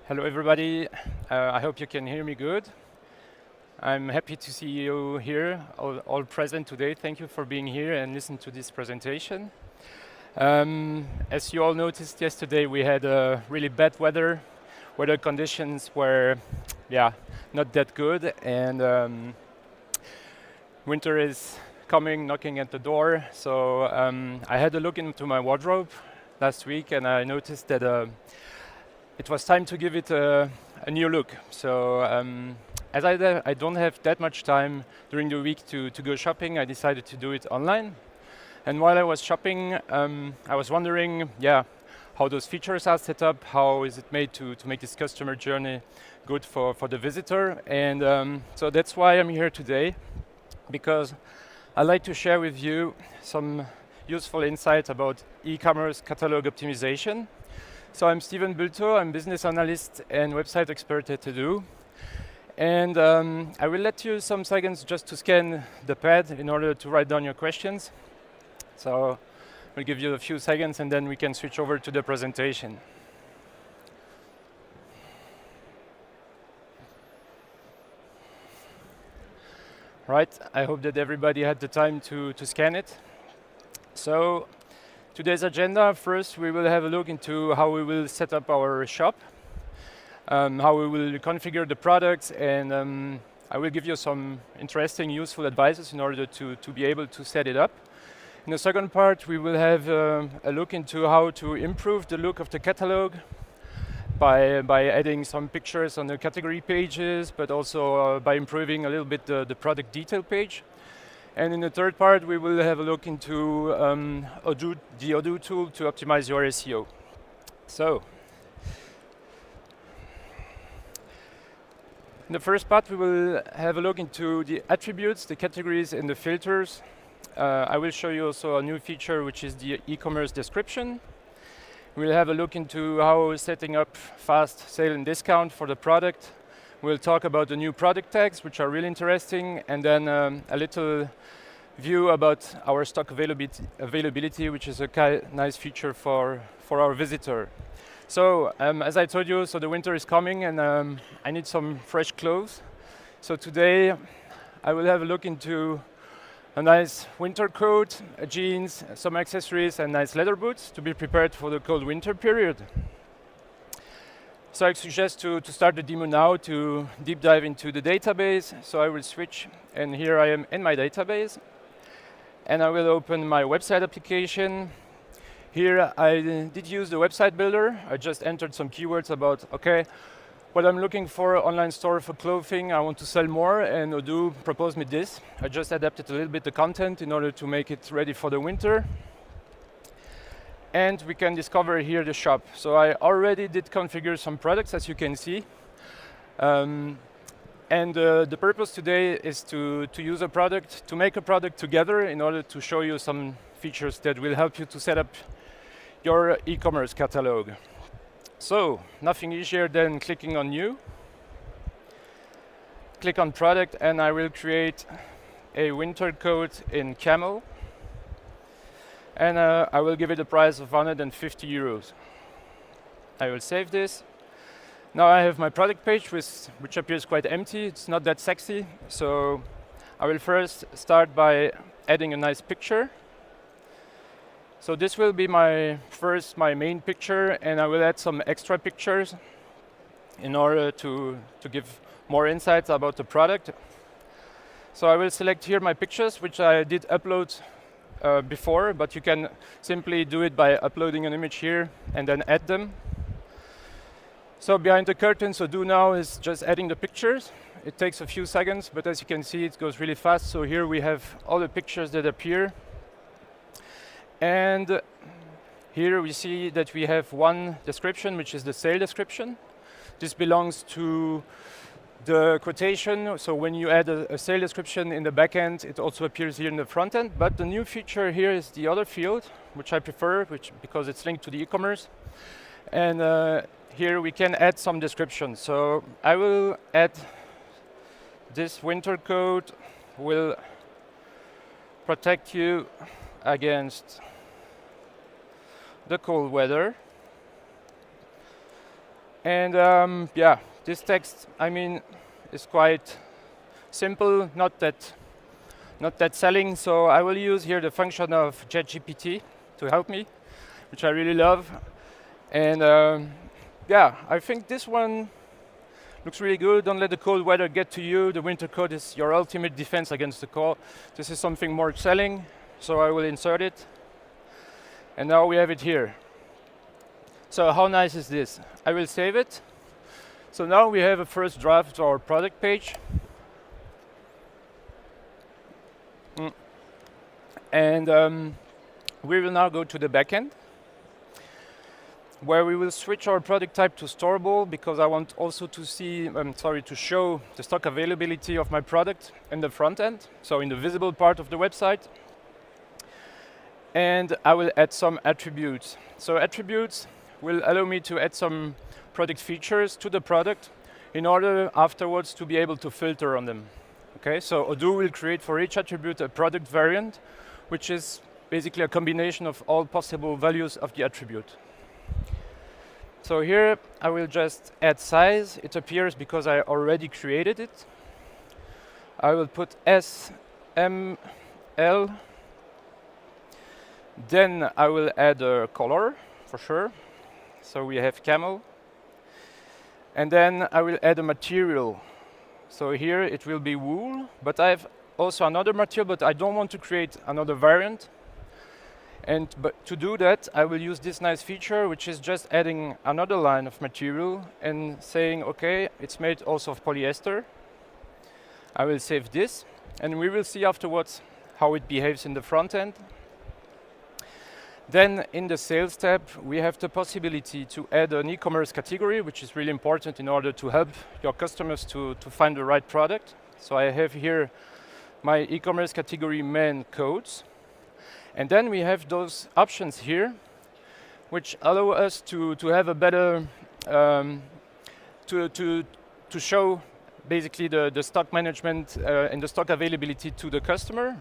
Hello, everybody. I hope you can hear me good. I'm happy to see you here, all present today. Thank you for being here and listen to this presentation. As you all noticed yesterday, we had really bad weather. Weather conditions were, not that good, and winter is coming, knocking at the door. So I had a look into my wardrobe last week, and I noticed that it was time to give it a new look. So as I don't have that much time during the week to go shopping, I decided to do it online. And while I was shopping, I was wondering, how those features are set up, how is it made to make this customer journey good for the visitor. And so that's why I'm here today, because I'd like to share with you some useful insights about e-commerce catalog optimization. So I'm Steven Bulto, I'm business analyst and website expert at Odoo. And I will let you some seconds just to scan the pad in order to write down your questions. So we'll give you a few seconds and then we can switch over to the presentation. Right, I hope that everybody had the time to scan it. So today's agenda, first we will have a look into how we will set up our shop, how we will configure the products, and I will give you some interesting, useful advices in order to be able to set it up. In the second part, we will have a look into how to improve the look of the catalog by adding some pictures on the category pages, but also by improving a little bit the product detail page. And in the third part, we will have a look into the Odoo tool to optimize your SEO. So, in the first part, we will have a look into the attributes, the categories, and the filters. I will show you also a new feature, which is the e-commerce description. We'll have a look into how setting up fast sale and discount for the product. We'll talk about the new product tags, which are really interesting, and then a little view about our stock availability, which is a nice feature for our visitor. So, as I told you, so the winter is coming, and I need some fresh clothes. So today, I will have a look into a nice winter coat, jeans, some accessories, and nice leather boots to be prepared for the cold winter period. So I suggest to start the demo now to deep dive into the database. So I will switch, and here I am in my database. And I will open my website application. Here I did use the website builder. I just entered some keywords about, okay, what I'm looking for, online store for clothing, I want to sell more, and Odoo proposed me this. I just adapted a little bit the content in order to make it ready for the winter. And we can discover here the shop. So I already did configure some products, as you can see. And the purpose today is to use a product, to make a product together in order to show you some features that will help you to set up your e-commerce catalog. So, nothing easier than clicking on New. Click on Product, and I will create a winter coat in camel. And I will give it a price of 150 euros. I will save this. Now I have my product page, which appears quite empty. It's not that sexy. So I will first start by adding a nice picture. So this will be my main picture, and I will add some extra pictures in order to give more insights about the product. So I will select here my pictures, which I did upload before, but you can simply do it by uploading an image here and then add them. So behind the curtain, so Odoo now is just adding the pictures. It takes a few seconds, but as you can see, it goes really fast. So here we have all the pictures that appear. And here we see that we have one description, which is the sale description. This belongs to the quotation. So when you add a sale description in the back end, it also appears here in the front end. But the new feature here is the other field, which I prefer, because it's linked to the e-commerce. And here we can add some description. So I will add this winter coat will protect you against the cold weather. And yeah, this text, I mean, is quite simple, not that selling. So I will use here the function of ChatGPT to help me, which I really love. And yeah, I think this one looks really good. Don't let the cold weather get to you. The winter coat is your ultimate defense against the cold. This is something more selling, so I will insert it. And now we have it here. So how nice is this? I will save it. So now we have a first draft of our product page. And we will now go to the backend, where we will switch our product type to storable, because I want also to see, to show the stock availability of my product in the front end, so in the visible part of the website. And I will add some attributes. So attributes will allow me to add some product features to the product in order afterwards to be able to filter on them. Okay, so Odoo will create for each attribute a product variant, which is basically a combination of all possible values of the attribute. So here I will just add size. It appears because I already created it. I will put S, M, L. Then I will add a color for sure. So we have camel. And then I will add a material. So here it will be wool, but I have also another material, but I don't want to create another variant. But to do that, I will use this nice feature, which is just adding another line of material and saying, okay, it's made also of polyester. I will save this, and we will see afterwards how it behaves in the front end. Then in the sales tab, we have the possibility to add an e-commerce category, which is really important in order to help your customers to find the right product. So I have here my e-commerce category main codes. And then we have those options here, which allow us to have a better, to show basically the stock management and the stock availability to the customer.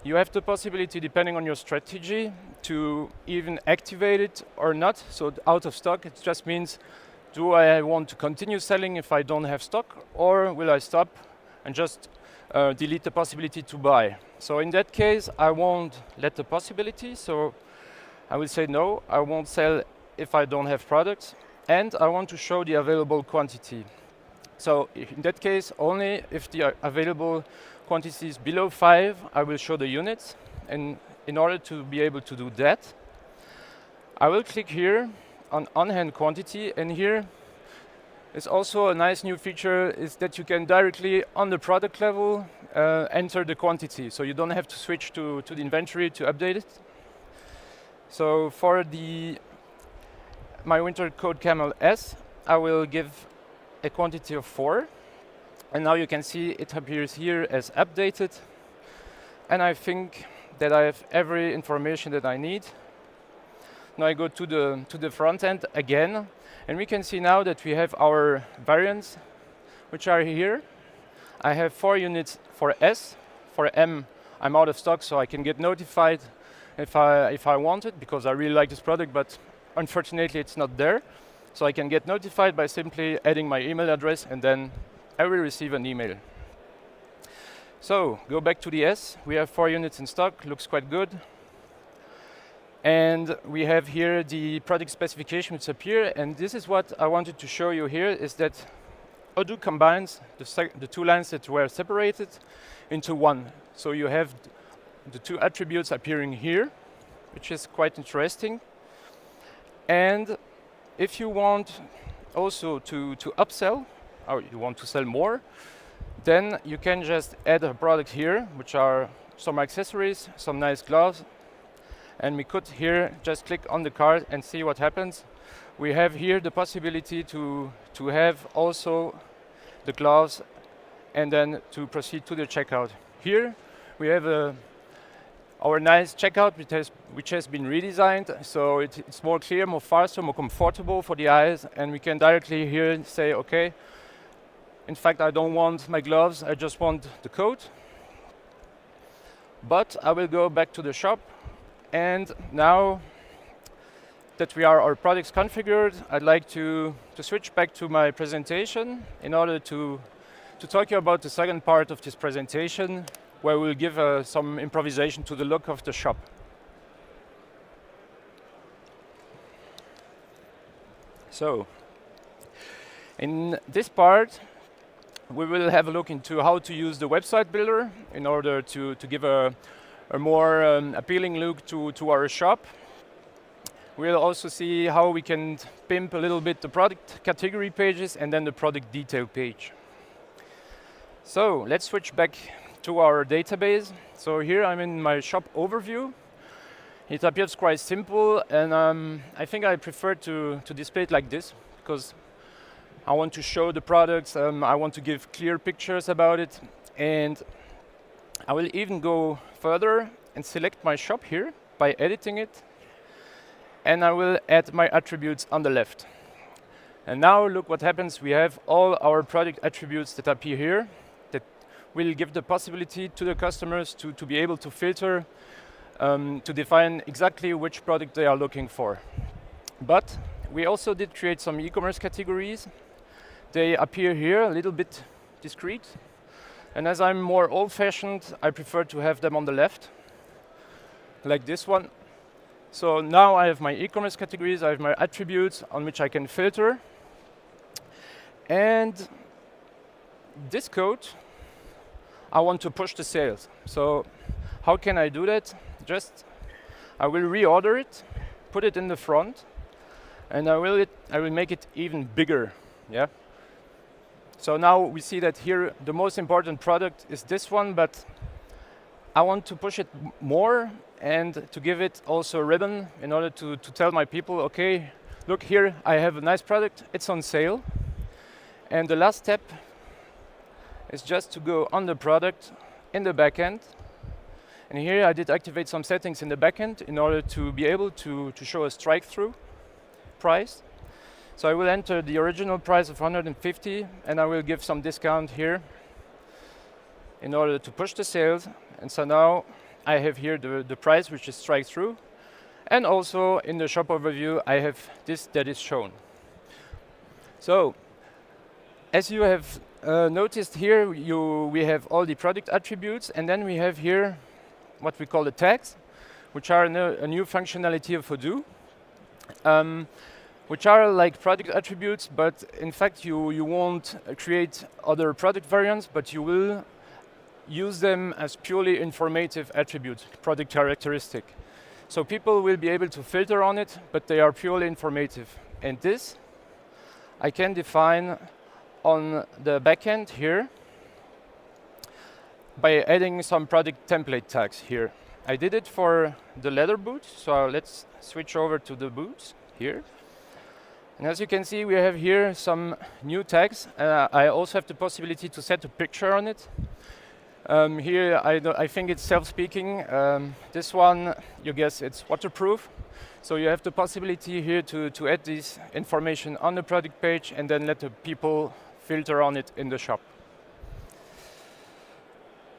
You have the possibility, depending on your strategy, to even activate it or not. So out of stock, it just means, do I want to continue selling if I don't have stock, or will I stop and just delete the possibility to buy? So in that case, I won't let the possibility. So I will say no, I won't sell if I don't have products, and I want to show the available quantity. So in that case, only if the available quantity is below 5, I will show the units. And in order to be able to do that, I will click here on on-hand quantity, and here is also a nice new feature, is that you can directly, on the product level, enter the quantity. So you don't have to switch to the inventory to update it. So for my winter coat camel S, I will give a quantity of 4. And now you can see it appears here as updated. And I think that I have every information that I need. Now I go to the front end again, and we can see now that we have our variants, which are here. I have 4 units for S. For M, I'm out of stock, so I can get notified if I want it, because I really like this product, but unfortunately it's not there. So I can get notified by simply adding my email address, and then I will receive an email. So go back to the S. We have 4 units in stock, looks quite good. And we have here the product specification which appear, and this is what I wanted to show you here, is that Odoo combines the 2 lines that were separated into one. So you have the 2 attributes appearing here, which is quite interesting. And if you want also to upsell, or you want to sell more, then you can just add a product here, which are some accessories, some nice gloves. And we could here just click on the card and see what happens. We have here the possibility to have also the gloves, and then to proceed to the checkout. Here we have our nice checkout, which has been redesigned, so it's more clear, more faster, more comfortable for the eyes, and we can directly here say, okay, in fact I don't want my gloves, I just want the coat. But I will go back to the shop, and now that we are our products configured, I'd like to switch back to my presentation in order to talk to you about the second part of this presentation, where we'll give some improvisation to the look of the shop. So, in this part, we will have a look into how to use the website builder in order to give a more appealing look to our shop. We'll also see how we can pimp a little bit the product category pages and then the product detail page. So let's switch back to our database. So here I'm in my shop overview. It appears quite simple, and I think I prefer to display it like this because I want to show the products, I want to give clear pictures about it, and I will even go further and select my shop here by editing it, and I will add my attributes on the left. And now look what happens. We have all our product attributes that appear here that will give the possibility to the customers to be able to filter, to define exactly which product they are looking for. But we also did create some e-commerce categories. They appear here a little bit discrete. And as I'm more old-fashioned, I prefer to have them on the left, like this one. So now I have my e-commerce categories, I have my attributes on which I can filter. And this code, I want to push the sales. So how can I do that? I will reorder it, put it in the front, and I will make it even bigger. Yeah. So now we see that here the most important product is this one, but I want to push it more and to give it also a ribbon in order to tell my people, okay, look here, I have a nice product, it's on sale. And the last step is just to go on the product in the backend. And here I did activate some settings in the backend in order to be able to show a strike-through price. So I will enter the original price of 150, and I will give some discount here in order to push the sales. And so now I have here the price, which is strike-through. And also in the shop overview, I have this that is shown. So as you have noticed here, we have all the product attributes, and then we have here what we call the tags, which are a new functionality of Odoo. Which are like product attributes, but in fact you won't create other product variants, but you will use them as purely informative attributes, product characteristic. So people will be able to filter on it, but they are purely informative. And this I can define on the backend here by adding some product template tags here. I did it for the leather boots, so let's switch over to the boots here. And as you can see, we have here some new tags. I also have the possibility to set a picture on it. Here, I think it's self-speaking. This one, you guess it's waterproof. So you have the possibility here to add this information on the product page and then let the people filter on it in the shop.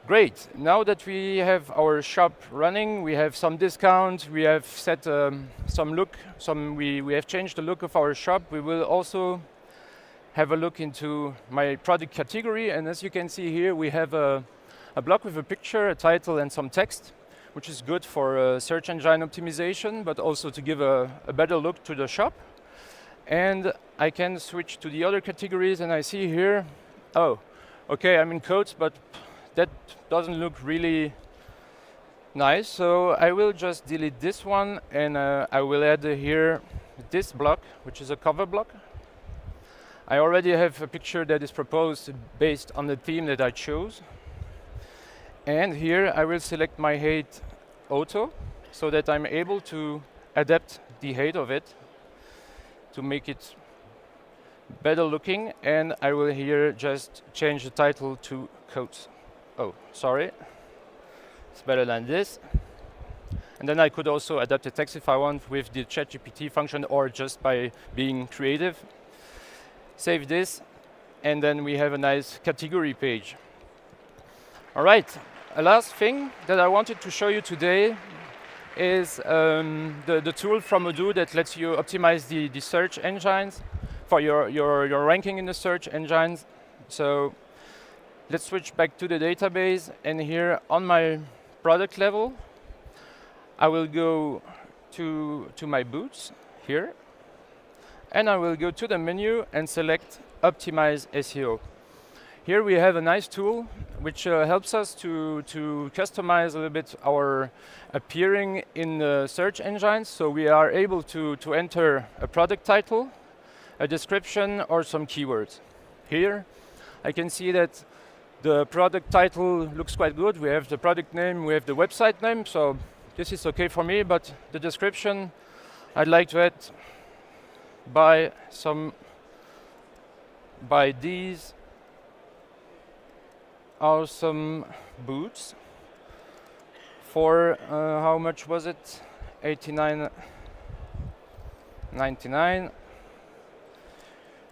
Great. Now that we have our shop running, we have some discount, we have set some look, we have changed the look of our shop. We will also have a look into my product category, and as you can see here, we have a block with a picture, a title, and some text, which is good for search engine optimization, but also to give a better look to the shop. And I can switch to the other categories, and I see here, oh, okay, I'm in coats, but that doesn't look really nice, so I will just delete this one, and I will add here this block, which is a cover block. I already have a picture that is proposed based on the theme that I chose. And here I will select my height auto, so that I'm able to adapt the height of it to make it better looking, and I will here just change the title to coats. Oh, sorry, it's better than this. And then I could also adapt the text if I want with the ChatGPT function or just by being creative. Save this, and then we have a nice category page. All right, a last thing that I wanted to show you today is the tool from Odoo that lets you optimize the search engines for your ranking in the search engines. So let's switch back to the database, and here on my product level, I will go to my boots here, and I will go to the menu and select Optimize SEO. Here we have a nice tool which helps us to customize a little bit our appearing in the search engines. So we are able to enter a product title, a description, or some keywords. Here I can see that the product title looks quite good. We have the product name, we have the website name, so this is okay for me, but the description, I'd like to add buy these awesome boots for how much was it? 89.99.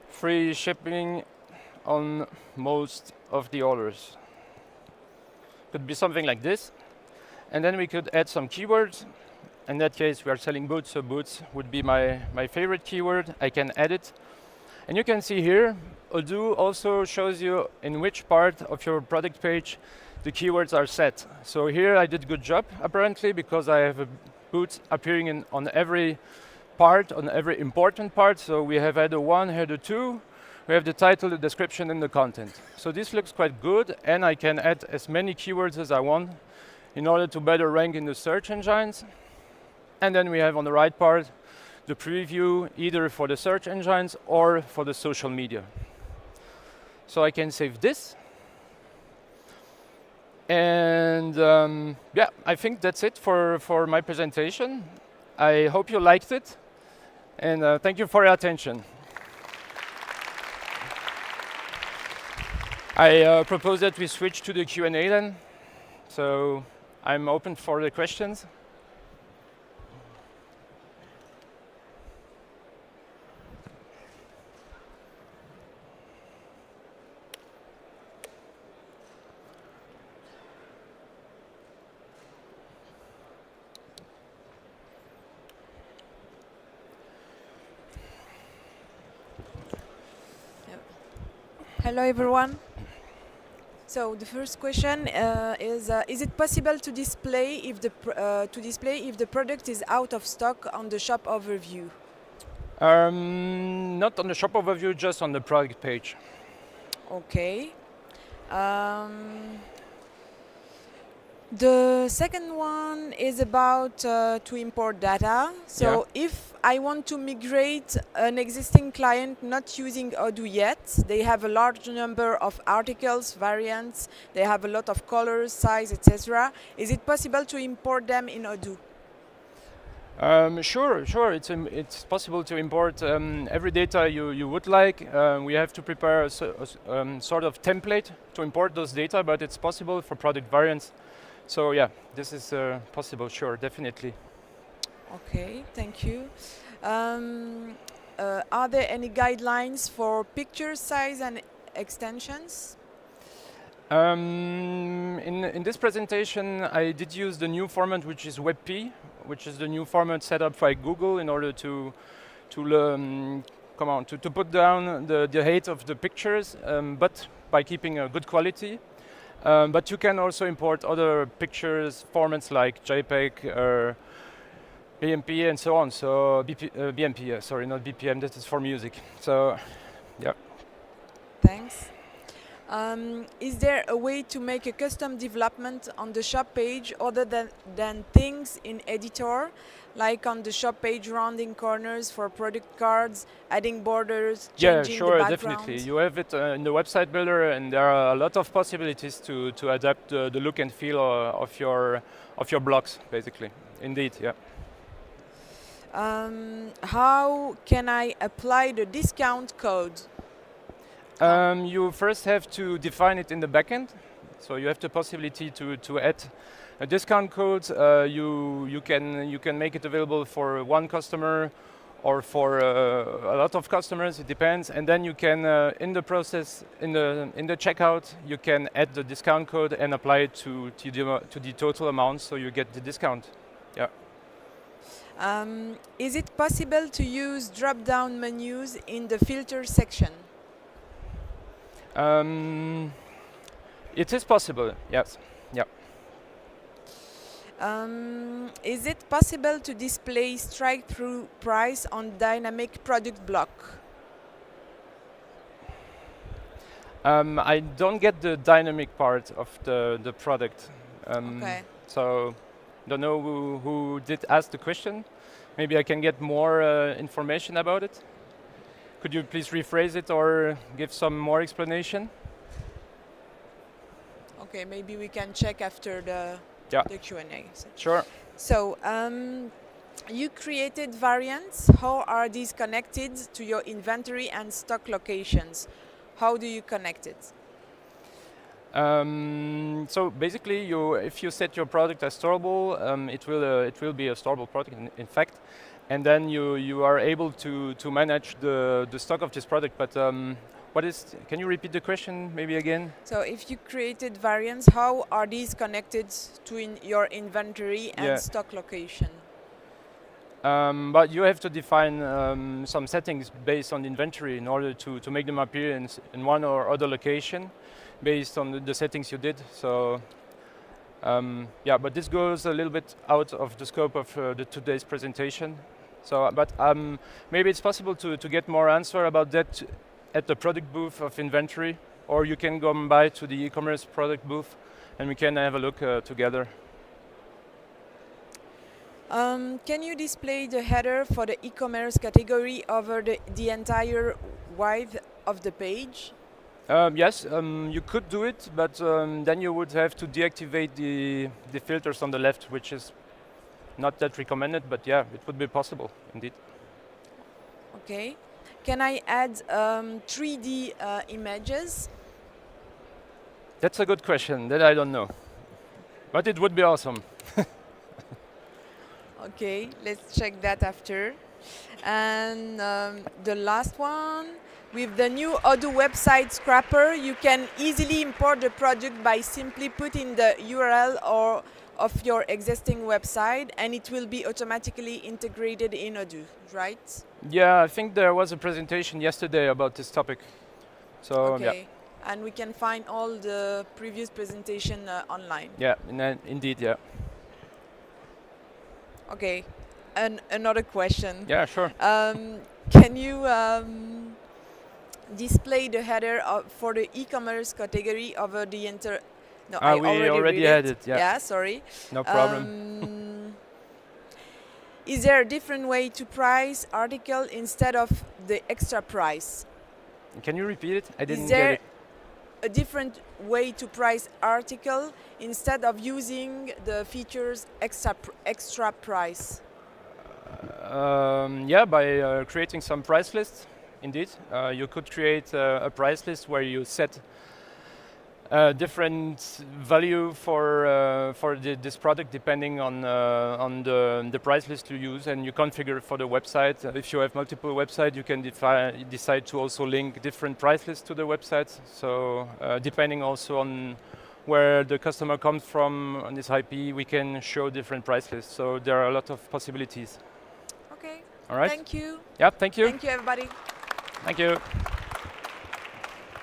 Free shipping on most of the orders. Could be something like this. And then we could add some keywords. In that case, we are selling boots, so boots would be my favorite keyword. I can add it. And you can see here, Odoo also shows you in which part of your product page the keywords are set. So here I did a good job, apparently, because I have a boot appearing on every part, on every important part. So we have header 1, header 2. We have the title, the description, and the content. So this looks quite good, and I can add as many keywords as I want in order to better rank in the search engines. And then we have on the right part the preview, either for the search engines or for the social media. So I can save this. And yeah, I think that's it for my presentation. I hope you liked it. And thank you for your attention. I propose that we switch to the Q&A then. So I'm open for the questions. Hello, everyone. So the first question is it possible to display if the product is out of stock on the shop overview? Not on the shop overview, just on the product page. Okay. The second one is about to import data. So if I want to migrate an existing client not using Odoo yet, they have a large number of articles, variants, they have a lot of colors, size, etc. Is it possible to import them in Odoo? Sure. It's possible to import every data you would like. We have to prepare a sort of template to import those data, but it's possible for product variants. So yeah, this is possible, sure, definitely. Okay, thank you. Are there any guidelines for picture size and extensions? In this presentation, I did use the new format, which is WebP, which is the new format set up by Google in order to put down the height of the pictures, but by keeping a good quality. But you can also import other pictures formats like JPEG, BMP, and so on. So BMP, sorry, not BPM. That is for music. So, yeah. Thanks. Is there a way to make a custom development on the shop page other than things in editor, like on the shop page rounding corners for product cards, adding borders, changing the background? Definitely. You have it in the website builder, and there are a lot of possibilities to adapt the look and feel of your blocks, basically. Indeed, yeah. How can I apply the discount code? You first have to define it in the backend. So you have the possibility to add a discount code. You can make it available for one customer or for a lot of customers. It depends. And then you can in the process in the checkout you can add the discount code and apply it to the total amount, so you get the discount. Yeah. Is it possible to use drop-down menus in the filter section? It is possible, yes. Yeah. Is it possible to display strike-through price on dynamic product block? I don't get the dynamic part of the product. Okay. So, don't know who did ask the question. Maybe I can get more information about it. Could you please rephrase it or give some more explanation? Okay, maybe we can check after the Q&A. Sure. So, you created variants. How are these connected to your inventory and stock locations? How do you connect it? So basically, if you set your product as storable, it will be a storable product in fact, and then you are able to manage the stock of this product. But can you repeat the question maybe again? So if you created variants, how are these connected to your inventory and stock location? But you have to define some settings based on inventory in order to make them appear in one or other location based on the settings you did. So but this goes a little bit out of the scope of today's presentation. So, but maybe it's possible to get more answer about that at the product booth of inventory, or you can go by to the e-commerce product booth and we can have a look together. Can you display the header for the e-commerce category over the entire width of the page? Yes, you could do it, but then you would have to deactivate the filters on the left, which is not that recommended, but yeah, it would be possible, indeed. Okay. Can I add 3D images? That's a good question, that I don't know. But it would be awesome. Okay, let's check that after. And the last one, with the new Odoo website scrapper, you can easily import the project by simply putting the URL of your existing website, and it will be automatically integrated in Odoo, right? Yeah, I think there was a presentation yesterday about this topic. So, okay. Yeah. And we can find all the previous presentation online. Yeah, indeed, yeah. Okay, another question. Yeah, sure. Can you display the header for the e-commerce category over the No, I already had it. Yeah. Yeah, sorry. No problem. Is there a different way to price article instead of the extra price? Can you repeat it? I didn't get it. Is there a different way to price article instead of using the features extra price? Yeah, by creating some price lists. Indeed, you could create a price list where you set different value for this product depending on the price list you use, and you configure for the website. If you have multiple websites, you can decide to also link different price lists to the websites. So depending also on where the customer comes from on this IP, we can show different price lists. So there are a lot of possibilities. Okay. All right. Thank you. Yeah, thank you. Thank you, everybody. Thank you.